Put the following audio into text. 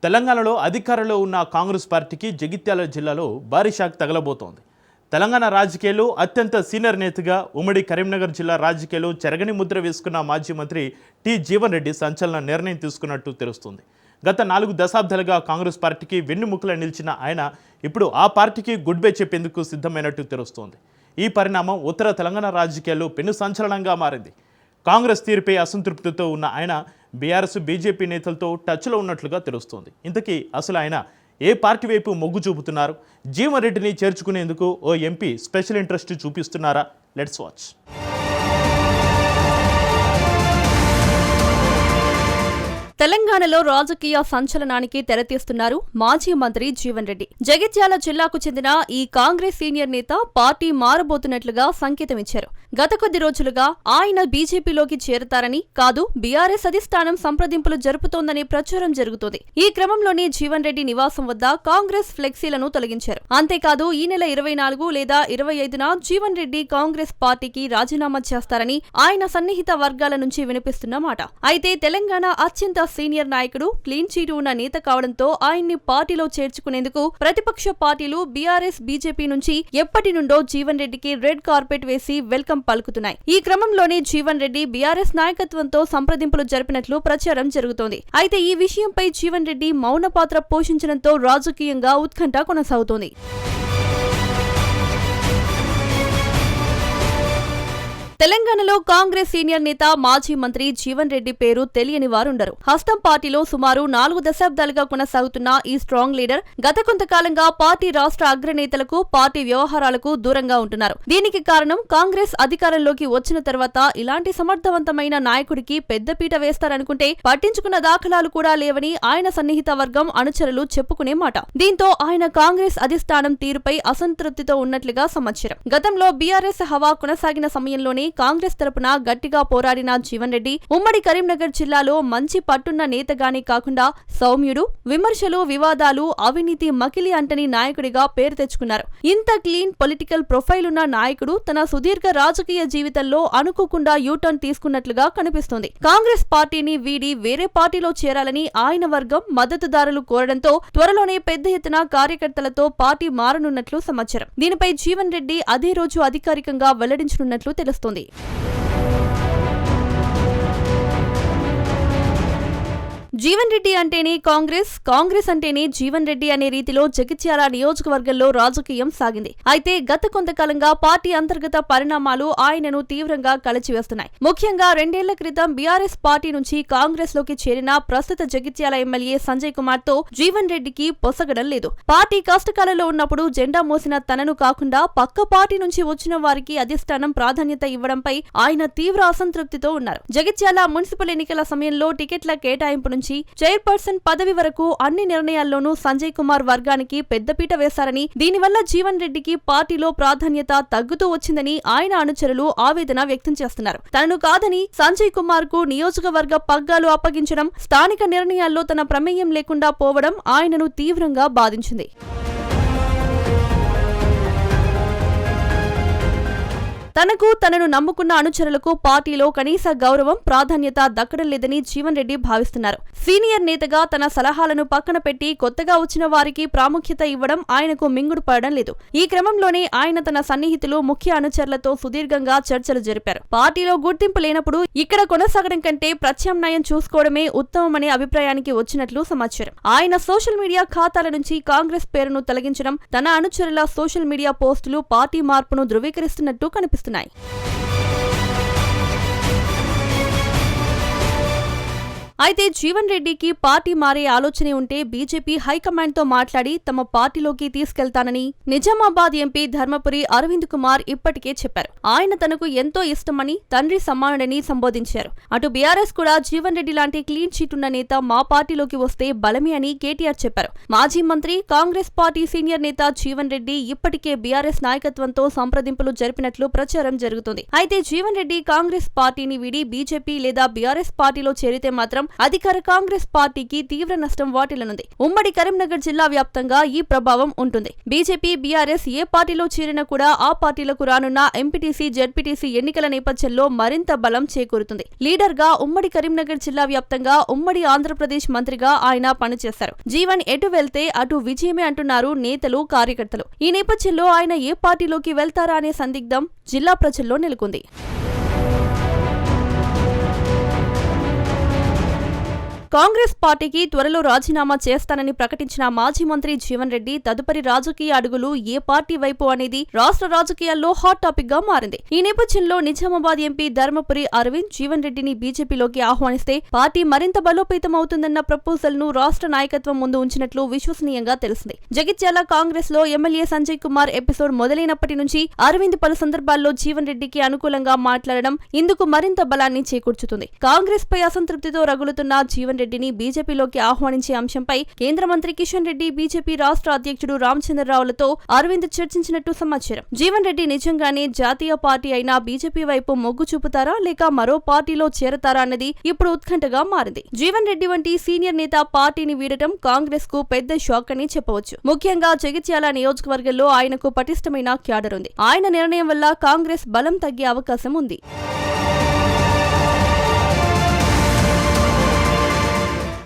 తెలంగాణలో అధికారంలో ఉన్న కాంగ్రెస్ పార్టీకి జగిత్యాల జిల్లాలో భారీ షాక్ తగలబోతోంది. తెలంగాణ రాజకీయాల్లో అత్యంత సీనియర్ నేతగా ఉమ్మడి కరీంనగర్ జిల్లా రాజకీయాల్లో చెరగని ముద్ర వేసుకున్న మాజీ మంత్రి టి జీవన్ రెడ్డి సంచలన నిర్ణయం తీసుకున్నట్టు తెలుస్తుంది. గత 4 దశాబ్దాలుగా కాంగ్రెస్ పార్టీకి వెన్నుముకలా నిలిచిన ఆయన ఇప్పుడు ఆ పార్టీకి గుడ్ బై చెప్పేందుకు సిద్ధమైనట్టు తెలుస్తోంది. ఈ పరిణామం ఉత్తర తెలంగాణ రాజకీయాల్లో పెను సంచలనంగా మారింది. కాంగ్రెస్ తీరుపై అసంతృప్తితో ఉన్న ఆయన బీఆర్ఎస్ బీజేపీ నేతలతో టచ్లో ఉన్నట్లుగా తెలుస్తోంది. ఇంతకీ అసలు ఆయన ఏ పార్టీ వైపు మొగ్గు చూపుతున్నారు? జీవన్ రెడ్డిని చేర్చుకునేందుకు ఓ ఎంపీ స్పెషల్ ఇంట్రెస్ట్ చూపిస్తున్నారా? Let's watch. తెలంగాణలో రాజకీయ సంచలనానికి తెరతీస్తున్నారు మాజీ మంత్రి జీవన్ రెడ్డి. జగిత్యాల జిల్లాకు చెందిన ఈ కాంగ్రెస్ సీనియర్ నేత పార్టీ మారబోతున్నట్లుగా సంకేతమిచ్చారు. గత కొద్ది రోజులుగా ఆయన బీజేపీలోకి చేరతారని, కాదు బీఆర్ఎస్ అధిష్టానం సంప్రదింపులు జరుపుతోందనే ప్రచారం జరుగుతోంది. ఈ క్రమంలోనే జీవన్ రెడ్డి నివాసం వద్ద కాంగ్రెస్ ఫ్లెక్సీలను తొలగించారు. అంతేకాదు ఈ నెల 24 లేదా 25న జీవన్ రెడ్డి కాంగ్రెస్ పార్టీకి రాజీనామా చేస్తారని ఆయన సన్నిహిత వర్గాల నుంచి వినిపిస్తున్న మాట. అయితే తెలంగాణ అత్యంత సీనియర్ నాయకుడు, క్లీన్ చీట్ ఉన్న నేత కావడంతో ఆయన్ని పార్టీలో చేర్చుకునేందుకు ప్రతిపక్ష పార్టీలు బీఆర్ఎస్ బీజేపీ నుంచి ఎప్పటి నుండో జీవన్ రెడ్డికి రెడ్ కార్పెట్ వేసి వెల్కమ్ పలుకుతున్నాయి. ఈ క్రమంలోనే జీవన్ రెడ్డి బీఆర్ఎస్ నాయకత్వంతో సంప్రదింపులు జరిపినట్లు ప్రచారం జరుగుతోంది. అయితే ఈ విషయంపై జీవన్ రెడ్డి మౌన పాత్ర పోషించడంతో రాజకీయంగా ఉత్కంఠ కొనసాగుతోంది. తెలంగాణలో కాంగ్రెస్ సీనియర్ నేత మాజీ మంత్రి జీవన్ రెడ్డి పేరు తెలియని వారుండరు. హస్తం పార్టీలో సుమారు 4 దశాబ్దాలుగా కొనసాగుతున్న ఈ స్ట్రాంగ్ లీడర్ గత కొంతకాలంగా పార్టీ రాష్ట్ర అగ్రనేతలకు, పార్టీ వ్యవహారాలకు దూరంగా ఉంటున్నారు. దీనికి కారణం కాంగ్రెస్ అధికారంలోకి వచ్చిన తర్వాత ఇలాంటి సమర్థవంతమైన నాయకుడికి పెద్దపీట వేస్తారనుకుంటే పట్టించుకున్న దాఖలాలు కూడా లేవని ఆయన సన్నిహిత వర్గం అనుచరులు చెప్పుకునే మాట. దీంతో ఆయన కాంగ్రెస్ అధిష్టానం తీరుపై అసంతృప్తితో ఉన్నట్లుగా సమాచారం. గతంలో బీఆర్ఎస్ హవా కొనసాగిన సమయంలోనే కాంగ్రెస్ తరపున గట్టిగా పోరాడిన జీవన్ రెడ్డి ఉమ్మడి కరీంనగర్ జిల్లాలో మంచి పట్టున్న నేతగానే కాకుండా సౌమ్యుడు, విమర్శలు, వివాదాలు, అవినీతి మకిలి అంటని నాయకుడిగా పేరు తెచ్చుకున్నారు. ఇంత క్లీన్ పొలిటికల్ ప్రొఫైల్ ఉన్న నాయకుడు తన సుదీర్ఘ రాజకీయ జీవితంలో అనుకోకుండా యూటర్న్ తీసుకున్నట్లుగా కనిపిస్తోంది. కాంగ్రెస్ పార్టీని వీడి వేరే పార్టీలో చేరాలని ఆయన వర్గం మద్దతుదారులు కోరడంతో త్వరలోనే పెద్ద ఎత్తున కార్యకర్తలతో పార్టీ మారనున్నట్లు సమాచారం. దీనిపై జీవన్ రెడ్డి అదే రోజు అధికారికంగా వెల్లడించనున్నట్లు తెలుస్తోంది. జీవన్ రెడ్డి అంటేనే కాంగ్రెస్, కాంగ్రెస్ అంటేనే జీవన్ రెడ్డి అనే రీతిలో జగిత్యాల నియోజకవర్గంలో రాజకీయం సాగింది. అయితే గత కొంతకాలంగా పార్టీ అంతర్గత పరిణామాలు ఆయనను తీవ్రంగా కలచివేస్తున్నాయి. ముఖ్యంగా 2 ఏళ్ల క్రితం బీఆర్ఎస్ పార్టీ నుంచి కాంగ్రెస్ లోకి చేరిన ప్రస్తుత జగిత్యాల ఎమ్మెల్యే సంజయ్ కుమార్ తో జీవన్ రెడ్డికి పొసగడం లేదు. పార్టీ కష్టకాలంలో ఉన్నప్పుడు జెండా మోసిన తనను కాకుండా పక్క పార్టీ నుంచి వచ్చిన వారికి అధిష్టానం ప్రాధాన్యత ఇవ్వడంపై ఆయన తీవ్ర అసంతృప్తితో ఉన్నారు. జగిత్యాల మున్సిపల్ ఎన్నికల సమయంలో టికెట్ల కేటాయింపు నుంచి చైర్పర్సన్ పదవి వరకు అన్ని నిర్ణయాల్లోనూ సంజయ్ కుమార్ వర్గానికి పెద్దపీట వేశారని, దీనివల్ల జీవన్ రెడ్డికి పార్టీలో ప్రాధాన్యత తగ్గుతూ వచ్చిందని ఆయన అనుచరులు ఆవేదన వ్యక్తం చేస్తున్నారు. తనను కాదని సంజయ్ కుమార్ కు నియోజకవర్గ పగ్గాలు అప్పగించడం, స్థానిక నిర్ణయాల్లో తన ప్రమేయం లేకుండా పోవడం ఆయనను తీవ్రంగా బాధించింది. తనను నమ్ముకున్న అనుచరులకు పార్టీలో కనీస గౌరవం, ప్రాధాన్యత దక్కడం లేదని జీవన్ రెడ్డి భావిస్తున్నారు. సీనియర్ నేతగా తన సలహాలను పక్కన పెట్టి కొత్తగా వచ్చిన వారికి ప్రాముఖ్యత ఇవ్వడం ఆయనకు మింగుడు పడడం లేదు. ఈ క్రమంలోనే ఆయన తన సన్నిహితులు, ముఖ్య అనుచరులతో సుదీర్ఘంగా చర్చలు జరిపారు. పార్టీలో గుర్తింపు లేనప్పుడు ఇక్కడ కొనసాగడం కంటే ప్రత్యామ్నాయం చూసుకోవడమే ఉత్తమమనే అభిప్రాయానికి వచ్చినట్లు సమాచారం. ఆయన సోషల్ మీడియా ఖాతాల నుంచి కాంగ్రెస్ పేరును తొలగించడం, తన అనుచరుల సోషల్ మీడియా పోస్టులు పార్టీ మార్పును ధృవీకరిస్తున్నట్టు కనిపిస్తున్నాయి. అయితే జీవన్ రెడ్డికి పార్టీ మారే ఆలోచనే ఉంటే బీజేపీ హైకమాండ్ తో మాట్లాడి తమ పార్టీలోకి తీసుకెళ్తానని నిజామాబాద్ ఎంపీ ధర్మపురి అరవింద్ కుమార్ ఇప్పటికే చెప్పారు. ఆయన తనకు ఎంతో ఇష్టమని, తండ్రి సమానుడని సంబోధించారు. అటు బీఆర్ఎస్ కూడా జీవన్ రెడ్డి లాంటి క్లీన్ చీట్ ఉన్న నేత మా పార్టీలోకి వస్తే బలమే అని కేటీఆర్ చెప్పారు. మాజీ మంత్రి, కాంగ్రెస్ పార్టీ సీనియర్ నేత జీవన్ రెడ్డి ఇప్పటికే బీఆర్ఎస్ నాయకత్వంతో సంప్రదింపులు జరిపినట్లు ప్రచారం జరుగుతుంది. అయితే జీవన్ రెడ్డి కాంగ్రెస్ పార్టీని వీడి బీజేపీ లేదా బీఆర్ఎస్ పార్టీలో చేరితే మాత్రం అధికార కాంగ్రెస్ పార్టీకి తీవ్ర నష్టం వాటిల్లనుంది. ఉమ్మడి కరీంనగర్ జిల్లా వ్యాప్తంగా ఈ ప్రభావం ఉంటుంది. బీజేపీ, బీఆర్ఎస్ ఏ పార్టీలో చేరినా కూడా ఆ పార్టీలకు రానున్న ఎంపీటీసీ, జెడ్పీటీసీ ఎన్నికల నేపథ్యంలో మరింత బలం చేకూరుతుంది. లీడర్ గా ఉమ్మడి కరీంనగర్ జిల్లా వ్యాప్తంగా ఉమ్మడి ఆంధ్రప్రదేశ్ మంత్రిగా ఆయన పనిచేశారు. జీవన్ ఎటు వెళ్తే అటు విజయమే అంటున్నారు నేతలు, కార్యకర్తలు. ఈ నేపథ్యంలో ఆయన ఏ పార్టీలోకి వెళ్తారా అనే సందిగ్ధం జిల్లా ప్రజల్లో నెలకొంది. కాంగ్రెస్ పార్టీకి త్వరలో రాజీనామా చేస్తానని ప్రకటించిన మాజీ మంత్రి జీవన్ రెడ్డి తదుపరి రాజకీయ అడుగులు ఏ పార్టీ వైపు అనేది రాష్ట్ర రాజకీయాల్లో హాట్ టాపిక్ గా మారింది. ఈ నేపథ్యంలో నిజామాబాద్ ఎంపీ ధర్మపురి అరవింద్ జీవన్ రెడ్డిని బీజేపీలోకి ఆహ్వానిస్తే పార్టీ మరింత బలోపేతం అవుతుందన్న ప్రపోజల్ ను రాష్ట్ర నాయకత్వం ముందు ఉంచినట్లు విశ్వసనీయంగా తెలిసింది. జగిత్యాల కాంగ్రెస్ లో ఎమ్మెల్యే సంజయ్ కుమార్ ఎపిసోడ్ మొదలైనప్పటి నుంచి అరవింద్ పలు సందర్భాల్లో జీవన్ రెడ్డికి అనుకూలంగా మాట్లాడడం ఇందుకు మరింత బలాన్ని చేకూర్చుతుంది. కాంగ్రెస్ పై అసంతృప్తితో రగులుతున్న జీవన్ రెడ్డిని బీజేపీలోకి ఆహ్వానించే అంశంపై కేంద్ర మంత్రి కిషన్ రెడ్డి, బీజేపీ రాష్ట్ర అధ్యక్షుడు రామచంద్రరావులతో అరవింద్ చర్చించినట్టు సమాచారం. జీవన్ రెడ్డి నిజంగానే జాతీయ పార్టీ అయిన బీజేపీ వైపు మొగ్గు చూపుతారా లేక మరో పార్టీలో చేరతారా అన్నది ఇప్పుడు ఉత్కంఠగా మారింది. జీవన్ రెడ్డి వంటి సీనియర్ నేత పార్టీని వీడటం కాంగ్రెస్ కు పెద్ద షాక్ అని చెప్పవచ్చు. ముఖ్యంగా జగిత్యాల నియోజకవర్గంలో ఆయనకు పటిష్టమైన క్యాడర్ ఉంది. ఆయన నిర్ణయం వల్ల కాంగ్రెస్ బలం తగ్గే అవకాశం ఉంది.